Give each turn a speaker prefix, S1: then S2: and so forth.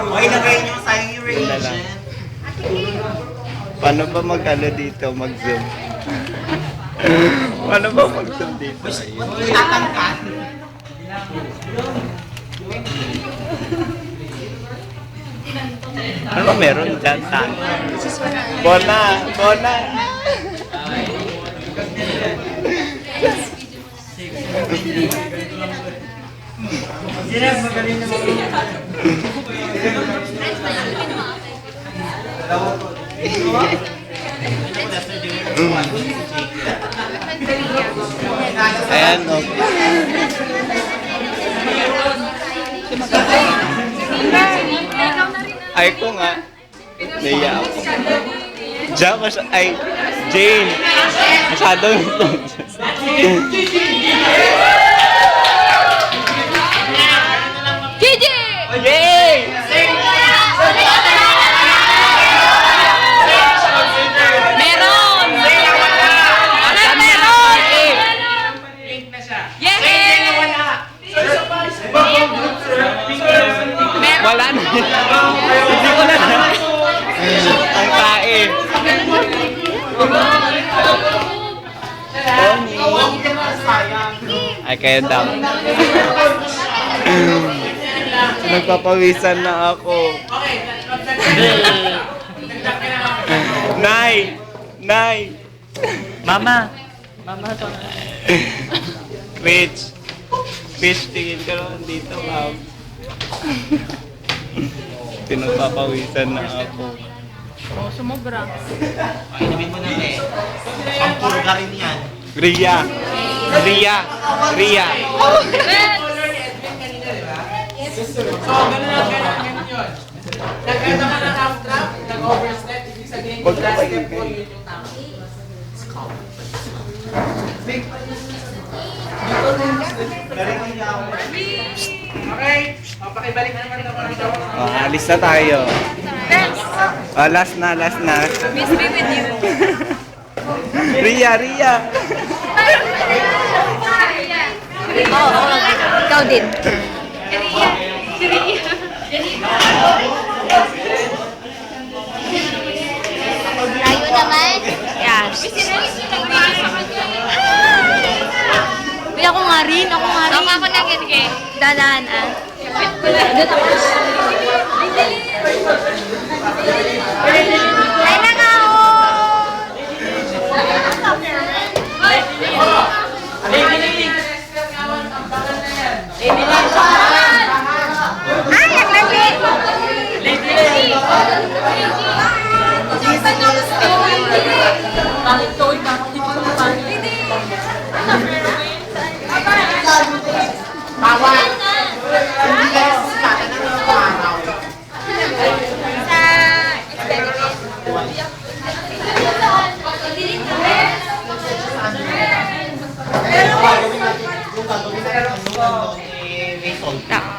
S1: Okay, lagay nyo sayang yung reagent.
S2: Paano ba mag-ano dito? Mag-zoom? Paano ba mag-zoom dito?
S1: Tatangkat.
S2: Ano ba meron dyan? Bona! Bona! Ayan, no. Ay ko nga. Naiya ako. Diyan ko siya. Ay, Jane. Masyadong ito.
S3: Gigi!
S2: Yay!
S3: Meron! Meron! Yes!
S2: Wala na. Hindi ko na. Ang tae. Ay, kaya daw. Nagpapawisan na ako. Nay! Nay!
S1: Mama! Mama to.
S2: Rich! Fish, tingin ka naman dito, ma'am. Pinagpapawisan na ako.
S3: Oh, sumobra.
S1: Inumin mo na eh. Pampuro ka rin yan.
S2: Ria! Ria! Ria!
S4: So, gano'n yun. Nagkata ka ng half trap, nag-overstep, ibig sabihin yung last step mo, yun yung tama. Okay, pakibalik naman ito para sa
S2: Oh, alis na tayo. Oh, last na, last na.
S3: Miss me with you.
S2: Ria! Ria!
S3: Oo, ikaw din.
S5: Tayo naman.
S3: Yes. Uy, ako nga rin. Ako nga rin. Ako na ganyan. Dadaan ah. Doon ako.
S5: Ay na nga Ay, naglandi!
S1: Bawal! Hindi ka sisipatan ng mga araw.
S5: Sa experiment.
S1: Yung gagawin na yung result.